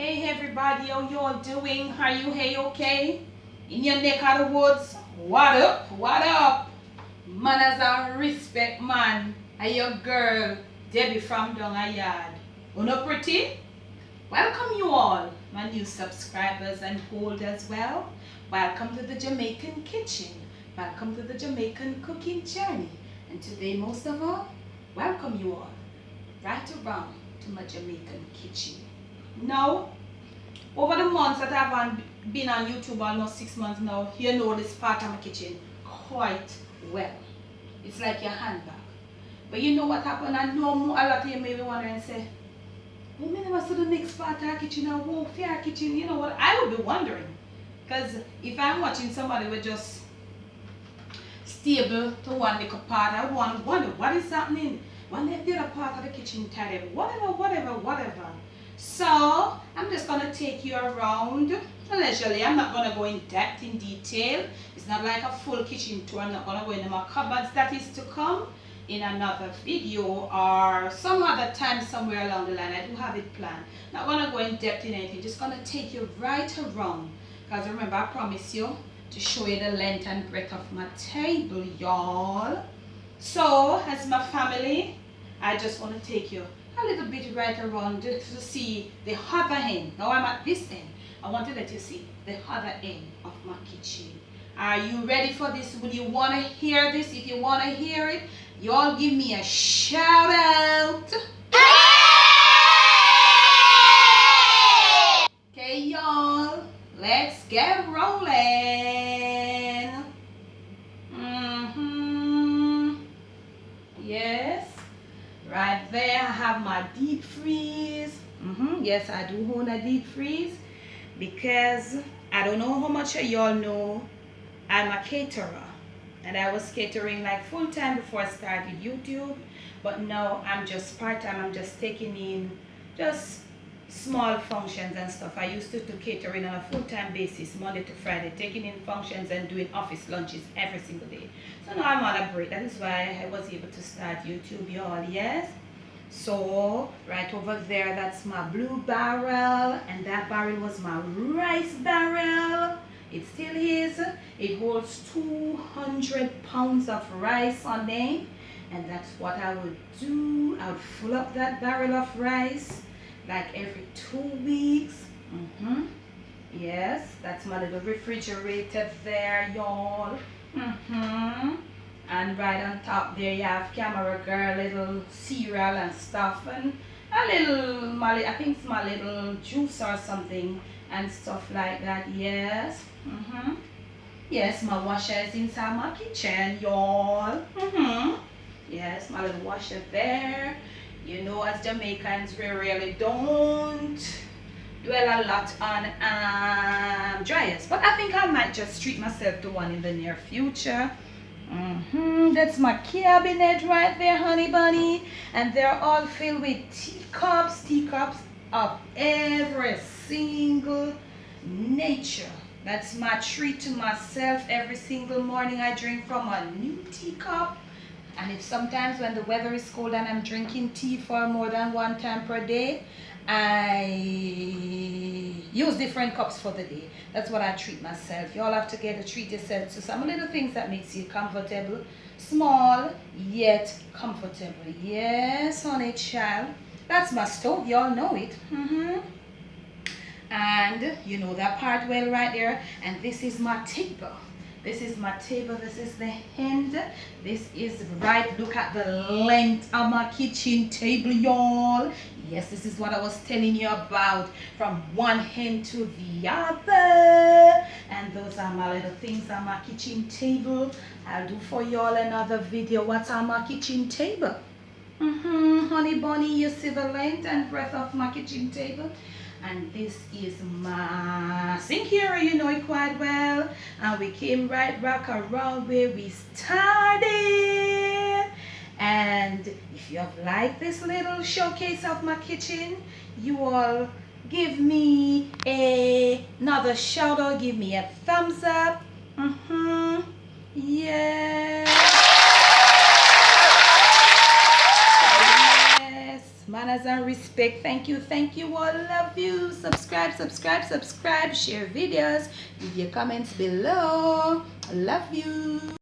Hey everybody, how you all doing? Are you hey okay? In your neck of the woods? What up? What up? Manners and respect, man. Are your girl Debbie from down a yard? Una pretty? Welcome you all, my new subscribers and old as well. Welcome to the Jamaican kitchen. Welcome to the Jamaican cooking journey. And today, most of all, welcome you all right around to my Jamaican kitchen. Now, over the months that I've been on YouTube, almost 6 months now, you know this part of my kitchen quite well. It's like your handbag. But you know what happened? I know a lot of you may be wondering and say, well, I never saw the next part of our kitchen or walk for our kitchen. You know what? I would be wondering. Because if I'm watching somebody with just stable to one little part, I would want to wonder what is happening. When they did a part of the kitchen tidy, whatever. So I'm just gonna take you around leisurely. I'm not gonna go in depth in detail. It's not like a full kitchen tour. I'm not gonna go into my cupboards. That is to come in another video or some other time somewhere along the line. I do have it planned. Not gonna go in depth in anything. Just gonna take you right around. Because remember, I promised you to show you the length and breadth of my table, y'all. So as my family, I just want to take you a little bit right around to see the other end. Now I'm at this end. I want to let you see the other end of my kitchen. Are you ready for this? Would you want to hear this? If you want to hear it, you all give me a shout out. Okay, y'all, let's get rolling. Yes. Right there, I have my deep freeze. Yes, I do own a deep freeze because I don't know how much of y'all know I'm a caterer. And I was catering like full time before I started YouTube. But now I'm just part-time. I'm just taking in just small functions and stuff. I used to do catering on a full-time basis, Monday to Friday, taking in functions and doing office lunches every single day. So now I'm on a break. That is why I was able to start YouTube, y'all. Yes. So right over there, that's my blue barrel, and that barrel was my rice barrel. It still is. It holds 200 pounds of rice on it, and that's what I would do. I would fill up that barrel of rice like every 2 weeks. Yes, that's my little refrigerator there, y'all. And right on top there you have Camera Girl, little cereal and stuff, and a little, I think it's my little juice or something and stuff like that. Yes. Yes, my washer is inside my kitchen, y'all. Yes, my little washer there. You know, as Jamaicans, we really don't dwell a lot on dryers, but I think I might just treat myself to one in the near future. That's my cabinet right there, honey bunny, and they're all filled with teacups of every single nature. That's my treat to myself. Every single morning I drink from a new teacup. And if sometimes when the weather is cold and I'm drinking tea for more than one time per day, I use different cups for the day. That's what I treat myself. You all have to get to treat yourself to some little things that makes you comfortable. Small, yet comfortable. Yes, honey child. That's my stove. You all know it. And you know that part well right there. And this is my table. This is my table. This is the end. This is right. Look at the length of my kitchen table, y'all. Yes, this is what I was telling you about, from one end to the other. And those are my little things on my kitchen table. I'll do for y'all another video. What's on my kitchen table? Honey bunny, you see the length and breadth of my kitchen table. And this is my sink here, you know it quite well. And we came right back around where we started. And if you have liked this little showcase of my kitchen, you all give me another shout out, give me a thumbs up. Yeah. Yes, my manners and respect. Thank you all. Love you. Subscribe, subscribe, subscribe. Share videos. Leave your comments below. Love you.